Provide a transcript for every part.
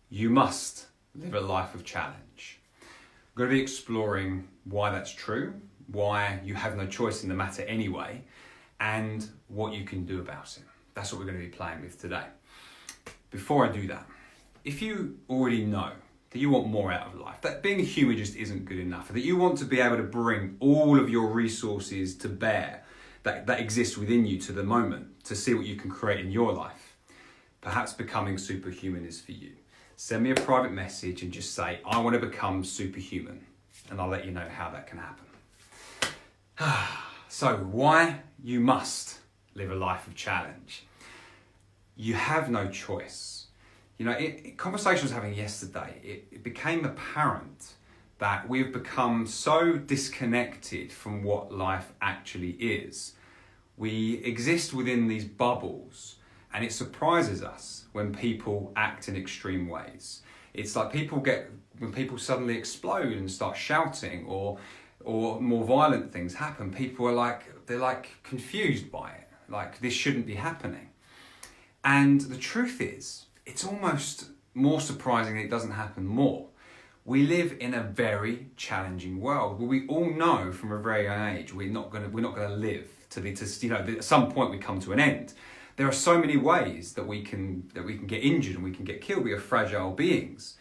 you must live a life of challenge. I'm going to be exploring why that's true, why you have no choice in the matter anyway, and what you can do about it. That's what we're going to be playing with today. Before I do that, if you already know that you want more out of life, that being a human just isn't good enough, that you want to be able to bring all of your resources to bear that exist within you to the moment to see what you can create in your life, perhaps becoming superhuman is for you. Send me a private message and just say, I want to become superhuman, and I'll let you know how that can happen. So why you must live a life of challenge. You have no choice. You know, conversation I was having yesterday, it became apparent that we've become so disconnected from what life actually is. We exist within these bubbles, and it surprises us when people act in extreme ways. It's like when people suddenly explode and start shouting, or more violent things happen, people are they're confused by it. Like, this shouldn't be happening. And the truth is, it's almost more surprising that it doesn't happen more. We live in a very challenging world where we all know from a very young age we're not going to live at some point we come to an end. There are so many ways that we can get injured and we can get killed. We are fragile beings.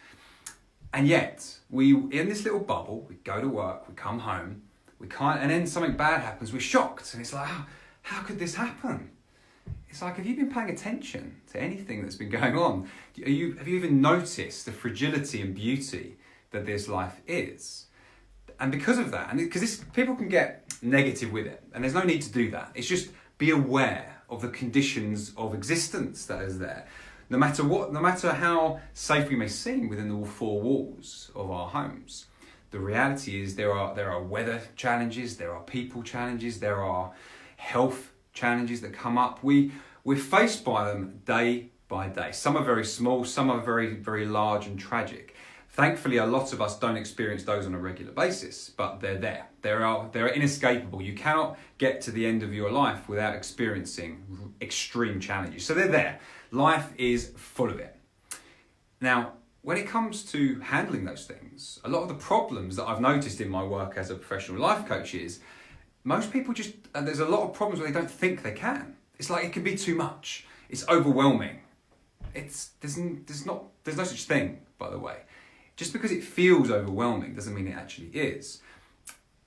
And yet, in this little bubble, we go to work, we come home, and then something bad happens, we're shocked. And it's like, how could this happen? It's like, have you been paying attention to anything that's been going on? Have you even noticed the fragility and beauty that this life is? And because of that, and because people can get negative with it, and there's no need to do that. It's just be aware of the conditions of existence that is there. No matter how safe we may seem within the four walls of our homes, the reality is there are weather challenges, there are people challenges, there are health challenges that come up. We're faced by them day by day. Some are very small, some are very, very large and tragic. Thankfully, a lot of us don't experience those on a regular basis, but they're there. They're inescapable. You cannot get to the end of your life without experiencing extreme challenges. So they're there. Life is full of it. Now, when it comes to handling those things, a lot of the problems that I've noticed in my work as a professional life coach is most people there's a lot of problems where they don't think they can. It's like it can be too much. It's overwhelming. There's no such thing, by the way. Just because it feels overwhelming doesn't mean it actually is.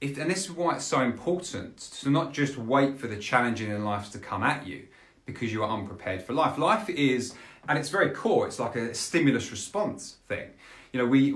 And this is why it's so important to not just wait for the challenging in life to come at you because you are unprepared for life. Life is, at its very core, it's like a stimulus response thing. You know, we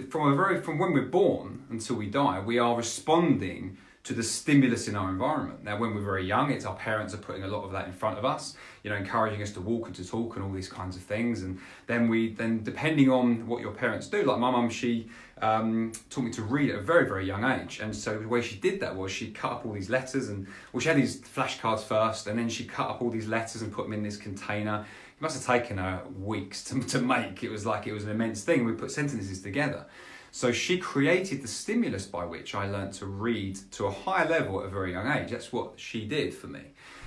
from when we're born until we die, we are responding to the stimulus in our environment. Now, when we're very young, it's our parents are putting a lot of that in front of us, you know, encouraging us to walk and to talk and all these kinds of things. And then depending on what your parents do, like my mum, she taught me to read at a very, very young age. And so the way she did that was she cut up all these letters she had these flashcards first, and then she cut up all these letters and put them in this container. It must have taken her weeks to make. It was an immense thing. We put sentences together. So she created the stimulus by which I learned to read to a higher level at a very young age. That's what she did for me.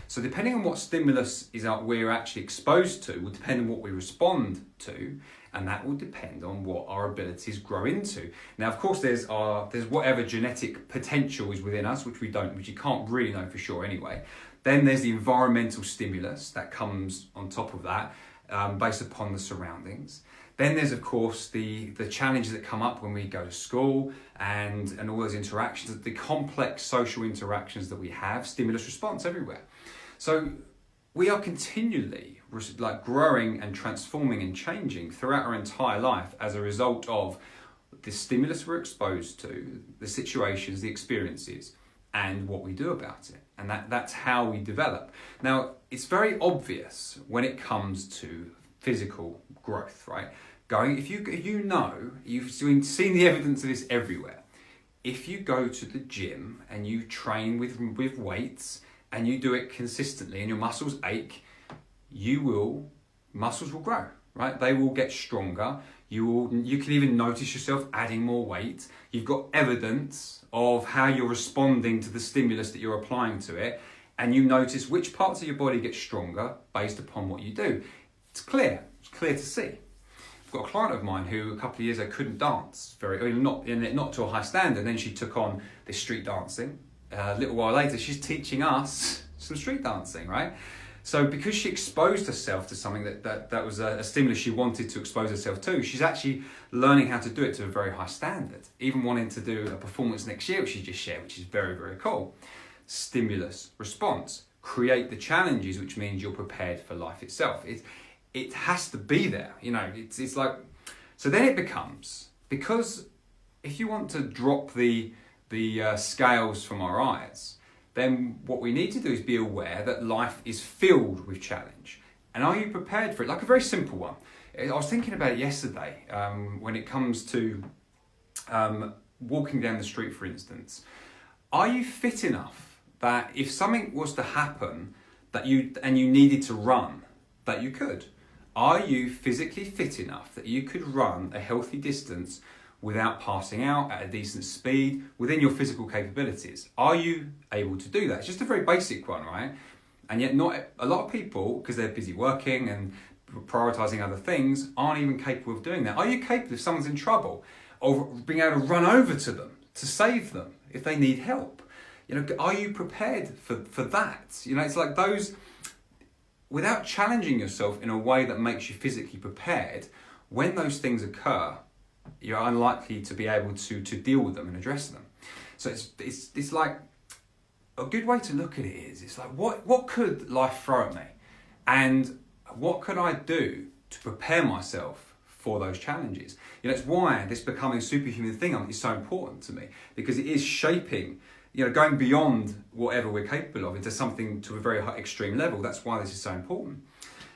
So depending on what stimulus we're actually exposed to will depend on what we respond to, and that will depend on what our abilities grow into. Now, of course, there's whatever genetic potential is within us, which you can't really know for sure anyway. Then there's the environmental stimulus that comes on top of that, based upon the surroundings. Then there's, of course, the challenges that come up when we go to school and all those interactions, the complex social interactions that we have, stimulus response everywhere. So we are continually growing and transforming and changing throughout our entire life as a result of the stimulus we're exposed to, the situations, the experiences, and what we do about it. And that's how we develop. Now, it's very obvious when it comes to physical growth, right? If you've seen the evidence of this everywhere. If you go to the gym and you train with weights and you do it consistently and your muscles ache, muscles will grow, right? They will get stronger. You can even notice yourself adding more weight. You've got evidence of how you're responding to the stimulus that you're applying to it, and you notice which parts of your body get stronger based upon what you do. It's clear to see. got a client of mine who a couple of years ago couldn't dance not to a high standard. Then she took on this street dancing. A little while later, she's teaching us some street dancing, right? So because she exposed herself to something that was a stimulus she wanted to expose herself to, she's actually learning how to do it to a very high standard. Even wanting to do a performance next year, which she just shared, which is very, very cool. Stimulus, response. Create the challenges, which means you're prepared for life itself. It has to be there, it's like, so then it becomes, because if you want to drop the scales from our eyes, then what we need to do is be aware that life is filled with challenge. And are you prepared for it? Like a very simple one. I was thinking about it yesterday when it comes to walking down the street, for instance. Are you fit enough that if something was to happen that you needed to run, that you could? Are you physically fit enough that you could run a healthy distance without passing out at a decent speed within your physical capabilities? Are you able to do that? It's just a very basic one, right? And yet not a lot of people, because they're busy working and prioritizing other things, aren't even capable of doing that. Are you capable, if someone's in trouble, of being able to run over to them to save them if they need help? Are you prepared for that? It's like those, without challenging yourself in a way that makes you physically prepared, when those things occur, you're unlikely to be able to deal with them and address them. So it's like, a good way to look at it is, it's like, what could life throw at me? And what could I do to prepare myself for those challenges? It's why this becoming a superhuman thing is so important to me, because it is shaping, going beyond whatever we're capable of into something to a very high extreme level. That's why this is so important.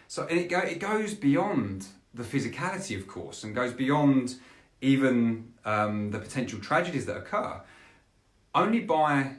So, and it goes beyond the physicality, of course, and goes beyond even the potential tragedies that occur. Only by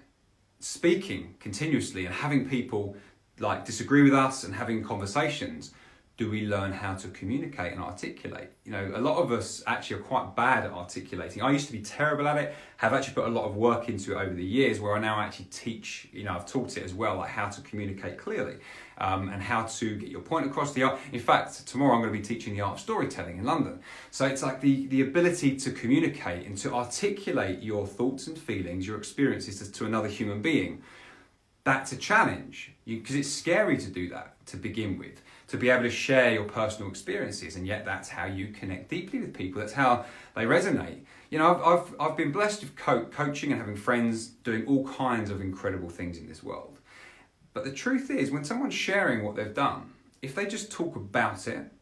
speaking continuously and having people like disagree with us and having conversations do we learn how to communicate and articulate. A lot of us actually are quite bad at articulating. I used to be terrible at it, have actually put a lot of work into it over the years, where I now actually teach, I've taught it as well, like how to communicate clearly and how to get your point across. In fact, tomorrow I'm going to be teaching the art of storytelling in London. So it's like the ability to communicate and to articulate your thoughts and feelings, your experiences to another human being. That's a challenge, because it's scary to do that to begin with, to be able to share your personal experiences, and yet that's how you connect deeply with people. That's how they resonate. I've been blessed with coaching and having friends doing all kinds of incredible things in this world. But the truth is, when someone's sharing what they've done, if they just talk about it,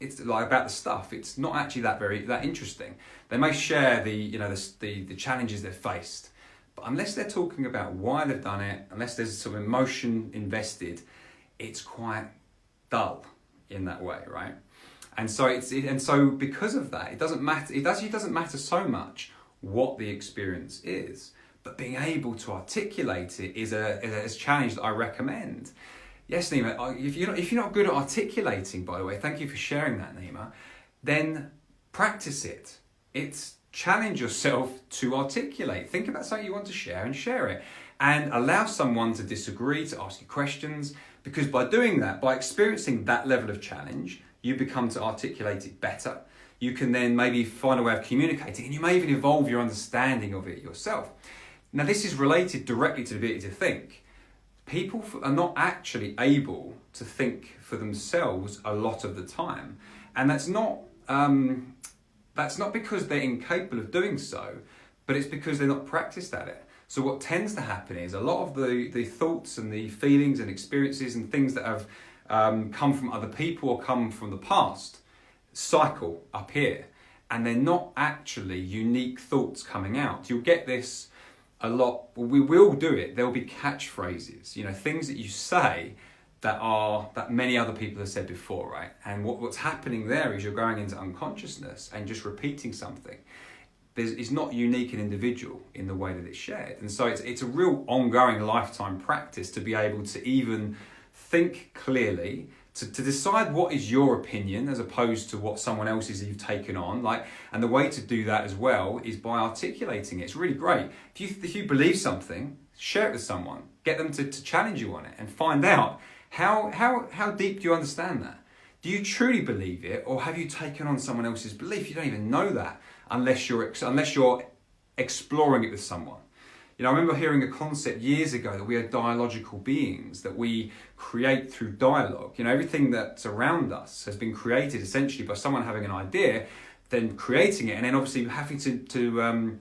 it's like about the stuff, it's not actually that interesting. They may share the challenges they've faced, but unless they're talking about why they've done it, unless there's some emotion invested, it's quite dull in that way, right? And so because of that, it doesn't matter. It actually doesn't matter so much what the experience is, but being able to articulate it is a challenge that I recommend. Yes, Nima. If you're not good at articulating, by the way, thank you for sharing that, Nima. Then practice it. It's challenge yourself to articulate. Think about something you want to share and share it, and allow someone to disagree, to ask you questions. Because by doing that, by experiencing that level of challenge, you become to articulate it better. You can then maybe find a way of communicating, and you may even evolve your understanding of it yourself. Now, this is related directly to the ability to think. People are not actually able to think for themselves a lot of the time. And that's not because they're incapable of doing so, but it's because they're not practiced at it. So what tends to happen is a lot of the thoughts and the feelings and experiences and things that have come from other people or come from the past cycle up here, and they're not actually unique thoughts coming out. You'll get this a lot. We will do it. There will be catchphrases, things that you say that many other people have said before, right? And what's happening there is you're going into unconsciousness and just repeating something. It's not unique and individual in the way that it's shared. And so it's a real ongoing lifetime practice to be able to even think clearly, to decide what is your opinion as opposed to what someone else's you've taken on. And the way to do that as well is by articulating it. It's really great. If you believe something, share it with someone. Get them to challenge you on it and find out how deep do you understand that? Do you truly believe it, or have you taken on someone else's belief? You don't even know that unless you're exploring it with someone. You know, I remember hearing a concept years ago that we are dialogical beings, that we create through dialogue. You know, everything that's around us has been created essentially by someone having an idea, then creating it, and then obviously having to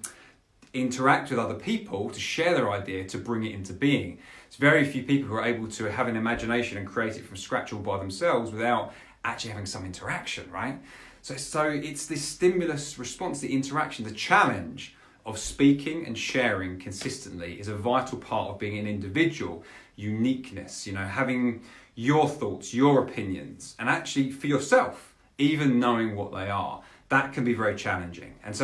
interact with other people to share their idea to bring it into being. It's very few people who are able to have an imagination and create it from scratch all by themselves without actually having some interaction, right? So it's this stimulus response, the interaction, the challenge of speaking and sharing consistently is a vital part of being an individual. Uniqueness, you know, having your thoughts, your opinions, and actually for yourself, even knowing what they are. That can be very challenging. And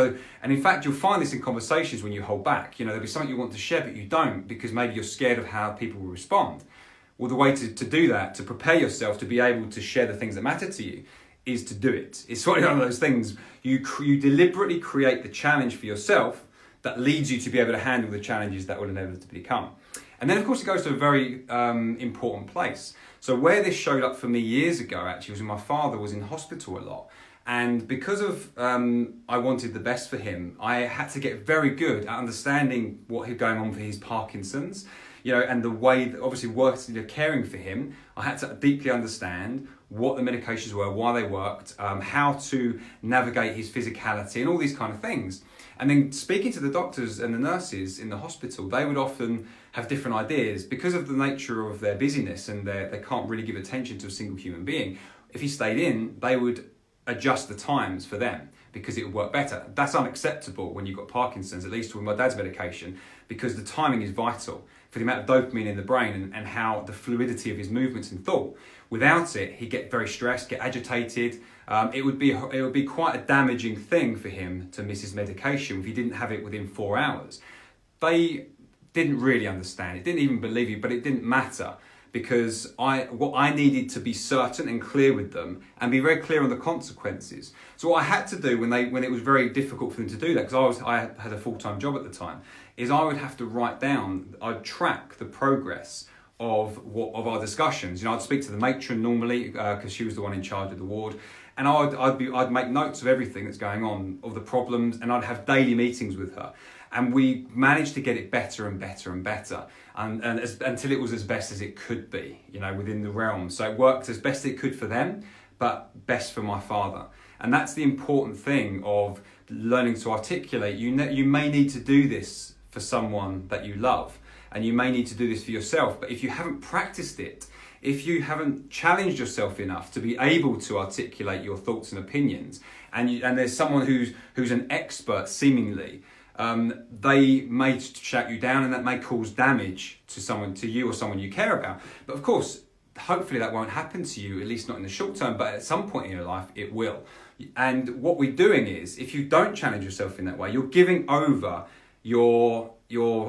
in fact, you'll find this in conversations when you hold back. You know, there'll be something you want to share, but you don't because maybe you're scared of how people will respond. Well, the way to do that, to prepare yourself to be able to share the things that matter to you, is to do it. It's one of those things, you deliberately create the challenge for yourself that leads you to be able to handle the challenges that will inevitably come. And then, of course, it goes to a very important place. So where this showed up for me years ago, actually, was when my father was in hospital a lot. And because of I wanted the best for him, I had to get very good at understanding what was going on for his Parkinson's, you know, and the way that obviously working, caring for him, I had to deeply understand what the medications were, why they worked, how to navigate his physicality and all these kind of things. And then speaking to the doctors and the nurses in the hospital, they would often have different ideas because of the nature of their busyness and they can't really give attention to a single human being. If he stayed in, they would adjust the times for them because it would work better. That's unacceptable when you've got Parkinson's, at least with my dad's medication, because the timing is vital for the amount of dopamine in the brain and how the fluidity of his movements and thought. Without it, he'd get very stressed, get agitated. It would be quite a damaging thing for him to miss his medication if he didn't have it within 4 hours. They didn't really understand it, didn't even believe it, but it didn't matter because I needed to be certain and clear with them and be very clear on the consequences. So what I had to do when it was very difficult for them to do that, because I had a full-time job at the time, is I would have to write down, I'd track the progress of our discussions. You know, I'd speak to the matron normally because she was the one in charge of the ward, and I'd make notes of everything that's going on, of the problems, and I'd have daily meetings with her. And we managed to get it better and better and better, until it was as best as it could be, you know, within the realm. So it worked as best it could for them, but best for my father. And that's the important thing of learning to articulate. You may need to do this for someone that you love, and you may need to do this for yourself. But if you haven't practiced it, if you haven't challenged yourself enough to be able to articulate your thoughts and opinions, and there's someone who's an expert seemingly, they may shut you down, and that may cause damage to you or someone you care about. But of course, hopefully that won't happen to you, at least not in the short term, but at some point in your life it will. And what we're doing is, if you don't challenge yourself in that way, you're giving over your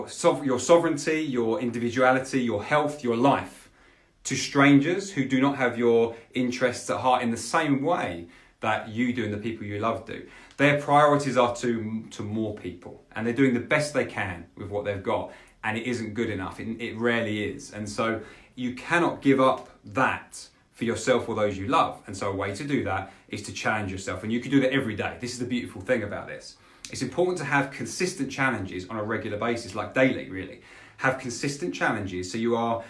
sovereignty, your individuality, your health, your life to strangers who do not have your interests at heart in the same way that you do and the people you love do. Their priorities are to more people, and they're doing the best they can with what they've got, and it isn't good enough. It rarely is. And so you cannot give up that for yourself or those you love. And so a way to do that is to challenge yourself, and you can do that every day. This is the beautiful thing about this. It's important to have consistent challenges on a regular basis, like daily, really. Have consistent challenges, so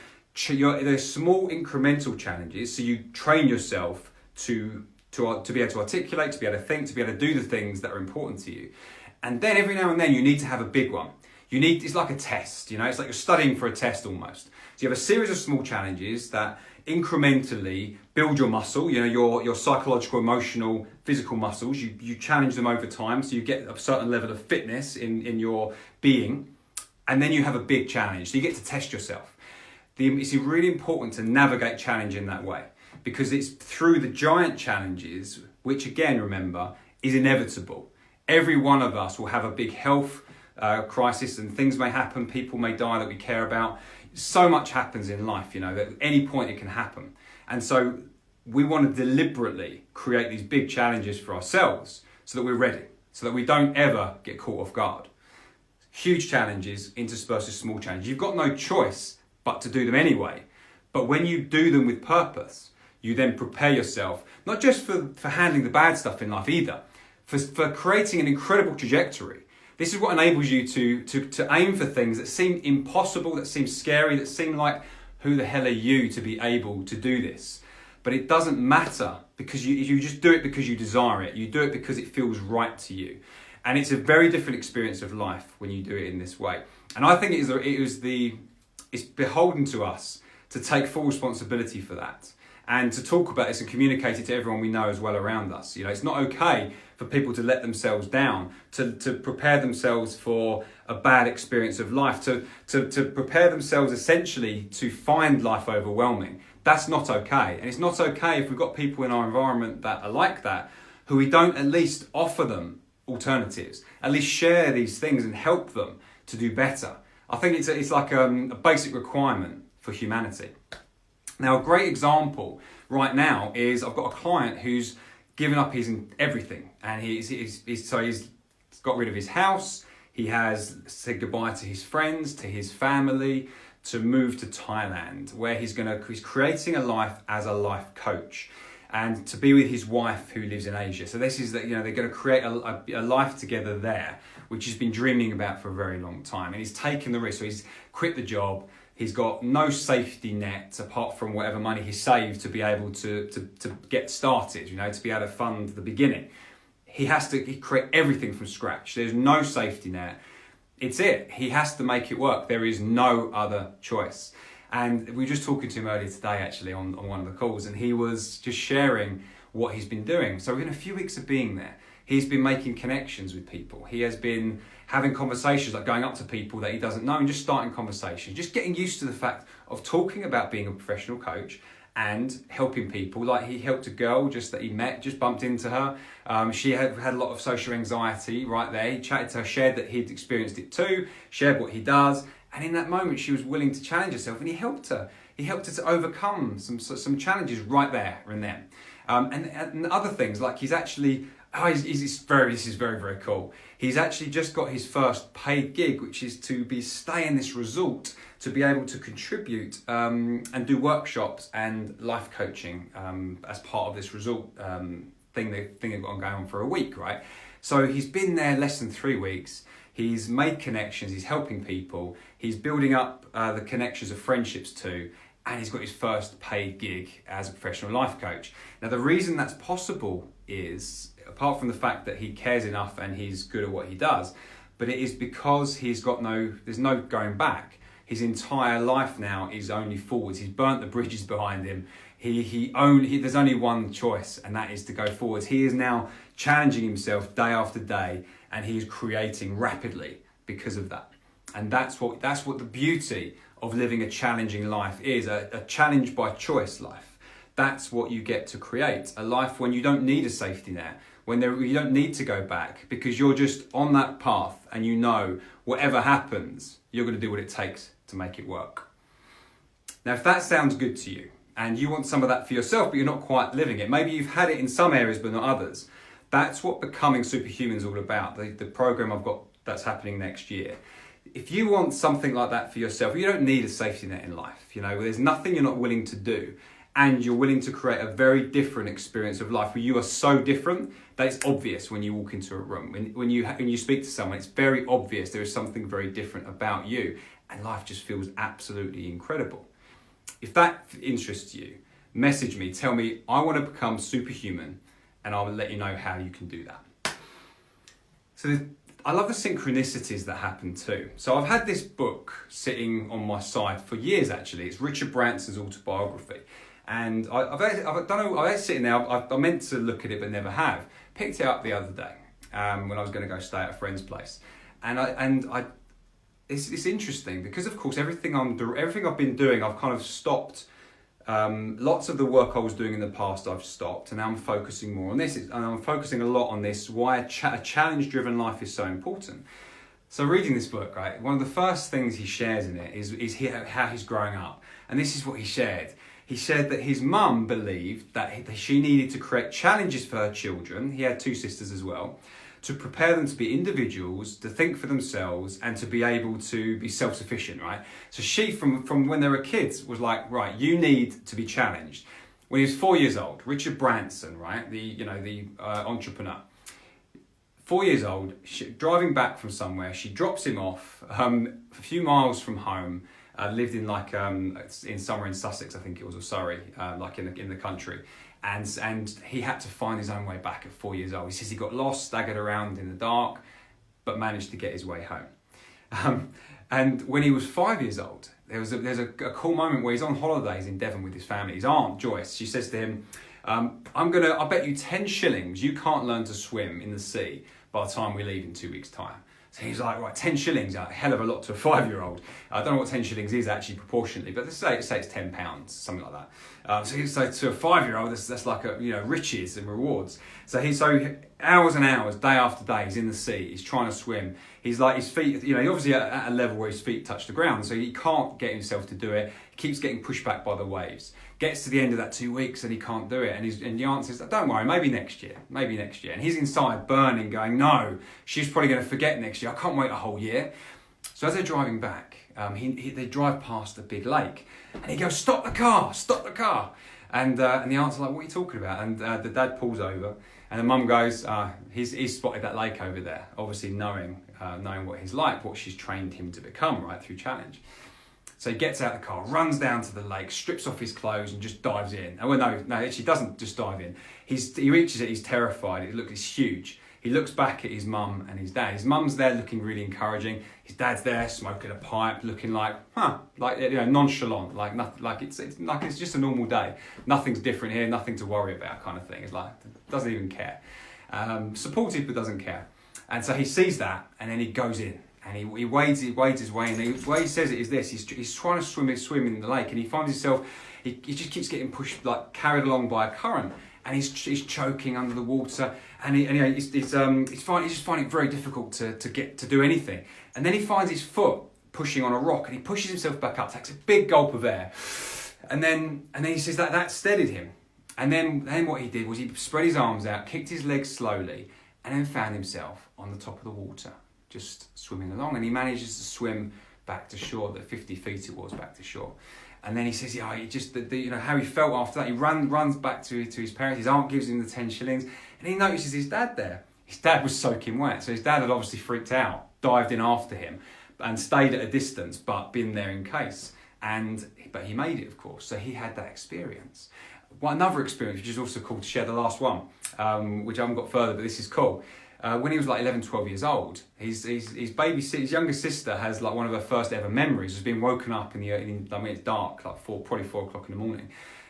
there's small incremental challenges, so you train yourself to be able to articulate, to be able to think, to be able to do the things that are important to you. And then every now and then you need to have a big one. It's like a test, you know, it's like you're studying for a test almost. So you have a series of small challenges that incrementally build your muscle, you know, your psychological, emotional, physical muscles. You challenge them over time, so you get a certain level of fitness in your being. And then you have a big challenge, so you get to test yourself. It's really important to navigate challenge in that way, because it's through the giant challenges, which again, remember, is inevitable. Every one of us will have a big health crisis, and things may happen, people may die that we care about. So much happens in life, you know, that at any point it can happen. And so we want to deliberately create these big challenges for ourselves so that we're ready, so that we don't ever get caught off guard. Huge challenges interspersed with small challenges. You've got no choice but to do them anyway. But when you do them with purpose, you then prepare yourself, not just for handling the bad stuff in life either, for creating an incredible trajectory. This is what enables you to aim for things that seem impossible, that seem scary, that seem like, who the hell are you to be able to do this? But it doesn't matter, because you just do it because you desire it. You do it because it feels right to you. And it's a very different experience of life when you do it in this way. And I think it's beholden to us to take full responsibility for that, and to talk about this and communicate it to everyone we know as well around us. You know, it's not okay for people to let themselves down, to prepare themselves for a bad experience of life, to prepare themselves essentially to find life overwhelming. That's not okay. And it's not okay if we've got people in our environment that are like that, who we don't at least offer them alternatives, at least share these things and help them to do better. I think it's like a basic requirement for humanity. Now, a great example right now is I've got a client who's given up his everything, and he's got rid of his house. He has said goodbye to his friends, to his family, to move to Thailand, where he's creating a life as a life coach, and to be with his wife who lives in Asia. So this is that, you know, they're going to create a life together there, which he's been dreaming about for a very long time. And he's taken the risk. So he's quit the job. He's got no safety net apart from whatever money he saved to be able to get started, you know, to be able to fund the beginning. He has to create everything from scratch. There's no safety net. It's it. He has to make it work. There is no other choice. And we were just talking to him earlier today, actually, on one of the calls, and he was just sharing what he's been doing. So within a few weeks of being there, he's been making connections with people. He has been having conversations, like going up to people that he doesn't know and just starting conversations, just getting used to the fact of talking about being a professional coach and helping people. Like, he helped a girl just that he met, just bumped into her. She had a lot of social anxiety right there. He chatted to her, shared that he'd experienced it too, shared what he does. And in that moment, she was willing to challenge herself, and he helped her. He helped her to overcome some challenges right there and then. And other things, like he's actually, this is very, very cool. He's actually just got his first paid gig, which is to stay in this resort, to be able to contribute and do workshops and life coaching as part of this resort thing they've got going on for a week, right? So he's been there less than 3 weeks. He's made connections, he's helping people, he's building up the connections of friendships too, and he's got his first paid gig as a professional life coach. Now, the reason that's possible is, apart from the fact that he cares enough and he's good at what he does, but it is because there's no going back. His entire life now is only forwards. He's burnt the bridges behind him. There's only one choice, and that is to go forwards. He is now challenging himself day after day, and he is creating rapidly because of that. And that's what the beauty of living a challenging life is, a challenge by choice life. That's what you get to create, a life when you don't need a safety net, when you don't need to go back, because you're just on that path and you know whatever happens, you're going to do what it takes to make it work. Now, if that sounds good to you and you want some of that for yourself, but you're not quite living it, maybe you've had it in some areas but not others, that's what Becoming Superhuman is all about, the program I've got that's happening next year. If you want something like that for yourself, you don't need a safety net in life. You know, there's nothing you're not willing to do, and you're willing to create a very different experience of life where you are so different that it's obvious when you walk into a room. When you speak to someone, it's very obvious there is something very different about you, and life just feels absolutely incredible. If that interests you, message me, tell me, I want to become superhuman, and I will let you know how you can do that. So I love the synchronicities that happen too. So I've had this book sitting on my side for years, actually. It's Richard Branson's autobiography. And I've sitting there, I meant to look at it but never have. Picked it up the other day when I was going to go stay at a friend's place. It's interesting because, of course, everything I've been doing, I've kind of stopped. Lots of the work I was doing in the past, I've stopped, and now I'm focusing more on this. And I'm focusing a lot on this, why a challenge-driven life is so important. So reading this book, right, one of the first things he shares in it is how he's growing up. And this is what he shared. He said that his mum believed that she needed to create challenges for her children. He had 2 sisters as well, to prepare them to be individuals, to think for themselves, and to be able to be self-sufficient, right? So she, from when they were kids, was like, right, you need to be challenged. when he was 4 years old, Richard Branson, right, the entrepreneur, 4 years old, driving back from somewhere, she drops him off a few miles from home. Lived in in somewhere in Sussex, I think it was, or Surrey, like in the country, and he had to find his own way back at 4 years old. He says he got lost, staggered around in the dark, but managed to get his way home. And when he was 5 years old, there's a cool moment where he's on holidays in Devon with his family. His aunt Joyce, she says to him, "I'll bet you 10 shillings you can't learn to swim in the sea by the time we leave in 2 weeks' time." So he's like, right, 10 shillings, a hell of a lot to a 5-year-old. I don't know what 10 shillings is actually proportionately, but let's say it's £10, something like that. So to a 5-year-old, that's like riches and rewards. So hours and hours, day after day, he's in the sea, he's trying to swim. He's like, his feet, he obviously at a level where his feet touch the ground, so he can't get himself to do it. He keeps getting pushed back by the waves. Gets to the end of that 2 weeks and he can't do it. And the answer is, don't worry, maybe next year. And he's inside burning, going, no, she's probably going to forget next year. I can't wait a whole year. So as they're driving back, they drive past a big lake. And he goes, stop the car. And the aunt's like, what are you talking about? And the dad pulls over. And the mum goes, he's spotted that lake over there. Obviously knowing what he's like, what she's trained him to become, right, through challenge. So he gets out of the car, runs down to the lake, strips off his clothes and just dives in. Oh, well, no, actually doesn't just dive in. He reaches it, he's terrified. It's huge. He looks back at his mum and his dad. His mum's there looking really encouraging. His dad's there smoking a pipe, looking nonchalant, like nothing, like it's just a normal day. Nothing's different here, nothing to worry about kind of thing. It's like, doesn't even care. Supportive but doesn't care. And so he sees that and then he goes in. And he wades his way, and the way he says it is this: he's trying to swim in the lake, and he finds himself, he just keeps getting pushed, like carried along by a current, and he's choking under the water, and he's just finding it very difficult to do anything. And then he finds his foot pushing on a rock, and he pushes himself back up, takes a big gulp of air, and then he says that steadied him. And then what he did was he spread his arms out, kicked his legs slowly, and then found himself on the top of the water, just swimming along, and he manages to swim back to shore. The 50 feet it was back to shore, and then he says, he just how he felt after that. He runs back to his parents. His aunt gives him the 10 shillings, and he notices his dad there. His dad was soaking wet, so his dad had obviously freaked out, dived in after him, and stayed at a distance, but been there in case. But he made it, of course. So he had that experience. Another experience, which is also called, to share the last one, which I haven't got further, but this is cool. When he was like 11, 12 years old, his younger sister has like one of her first ever memories, has been woken up it's dark, like probably 4 o'clock in the morning,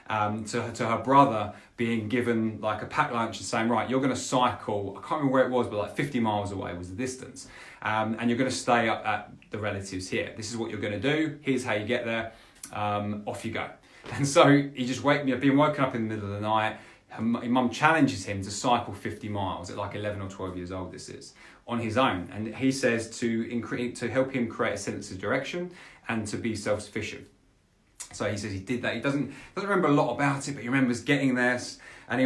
to her brother being given like a packed lunch and saying, right, you're going to cycle, I can't remember where it was, but like 50 miles away was the distance, and you're going to stay up at the relatives here. This is what you're going to do, here's how you get there, off you go. And so he just being woken up in the middle of the night. Her mum challenges him to cycle 50 miles at like 11 or 12 years old, this is, on his own. And he says to help him create a sense of direction and to be self-sufficient. So he says he did that. He doesn't remember a lot about it, but he remembers getting there. And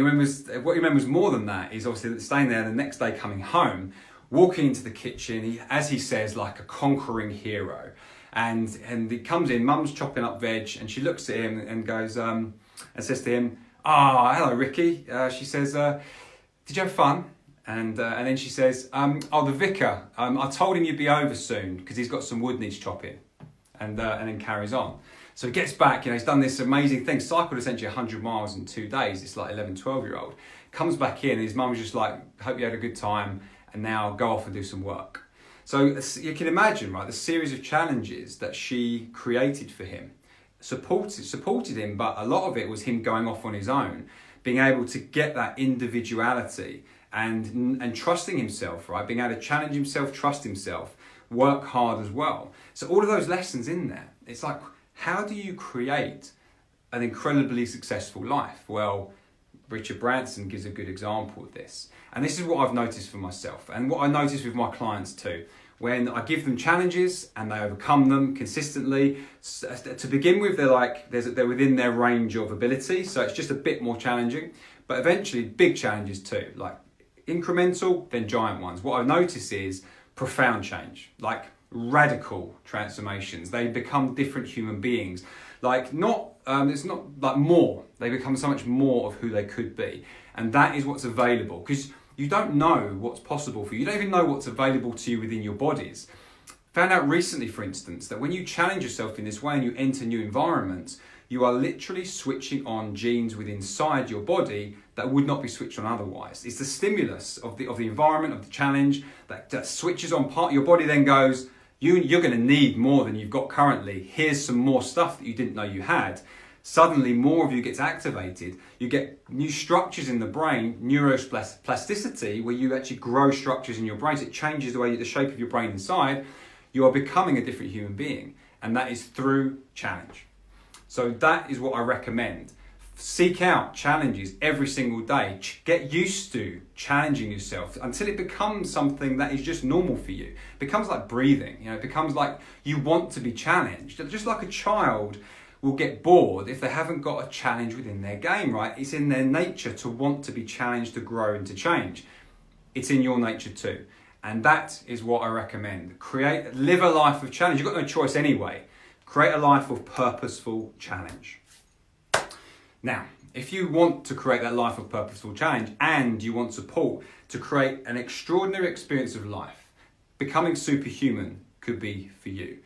what he remembers more than that is obviously staying there, the next day coming home, walking into the kitchen, as he says, like a conquering hero. And he comes in, mum's chopping up veg, and she looks at him and goes, and says to him, hello, Ricky. She says, did you have fun? And then she says, the vicar, I told him you'd be over soon because he's got some wood needs chopping. And then carries on. So he gets back, he's done this amazing thing, cycled essentially 100 miles in 2 days. It's like 11, 12-year-old. Comes back in, and his mum's just like, hope you had a good time, and now go off and do some work. So you can imagine, right, the series of challenges that she created for him supported him, but a lot of it was him going off on his own, being able to get that individuality and trusting himself, right? Being able to challenge himself, trust himself, work hard as well. So all of those lessons in there, it's like, how do you create an incredibly successful life? Well, Richard Branson gives a good example of this. And this is what I've noticed for myself and what I notice with my clients too. When I give them challenges and they overcome them consistently, to begin with, they're within their range of ability, so it's just a bit more challenging. But eventually, big challenges too, like incremental, then giant ones. What I notice is profound change, like radical transformations. They become different human beings. Like not it's not like more. They become so much more of who they could be. And that is what's available, because you don't know what's possible for you. You don't even know what's available to you within your bodies. Found out recently, for instance, that when you challenge yourself in this way and you enter new environments, you are literally switching on genes within inside your body that would not be switched on otherwise. It's the stimulus of the environment, of the challenge, that switches on part. Your body then goes, you're going to need more than you've got currently. Here's some more stuff that you didn't know you had. Suddenly more of you gets activated. You get new structures in the brain, neuroplasticity, where you actually grow structures in your brain. So it changes the shape of your brain inside. You are becoming a different human being, and that is through challenge. So that is what I recommend. Seek out challenges every single day. Get used to challenging yourself until it becomes something that is just normal for you. It becomes like breathing. It becomes like you want to be challenged. Just like a child will get bored if they haven't got a challenge within their game, right? It's in their nature to want to be challenged, to grow and to change. It's in your nature too. And that is what I recommend. Live a life of challenge. You've got no choice anyway. Create a life of purposeful challenge. Now, if you want to create that life of purposeful challenge and you want support to create an extraordinary experience of life, becoming superhuman could be for you.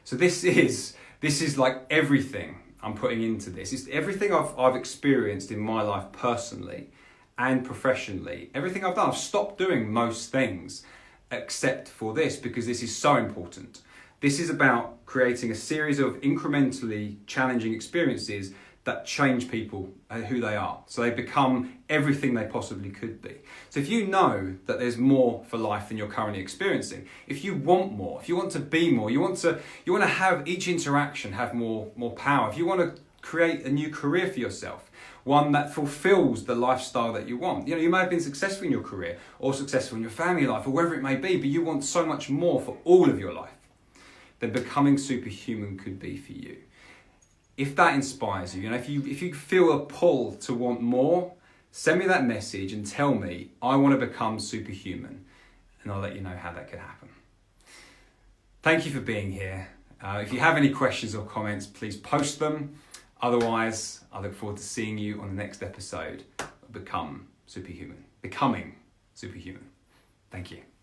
So this is like everything I'm putting into this. It's everything I've experienced in my life personally and professionally. Everything I've done. I've stopped doing most things except for this, because this is so important. This is about creating a series of incrementally challenging experiences that change people and who they are. So they become everything they possibly could be. So if you know that there's more for life than you're currently experiencing, if you want more, if you want to be more, you want to have each interaction have more power, if you want to create a new career for yourself, one that fulfills the lifestyle that you want. You may have been successful in your career or successful in your family life or wherever it may be, but you want so much more for all of your life, then becoming superhuman could be for you. If that inspires you, if you feel a pull to want more, send me that message and tell me, I want to become superhuman, and I'll let you know how that could happen. Thank you for being here. If you have any questions or comments, please post them. Otherwise, I look forward to seeing you on the next episode of Becoming Superhuman. Thank you.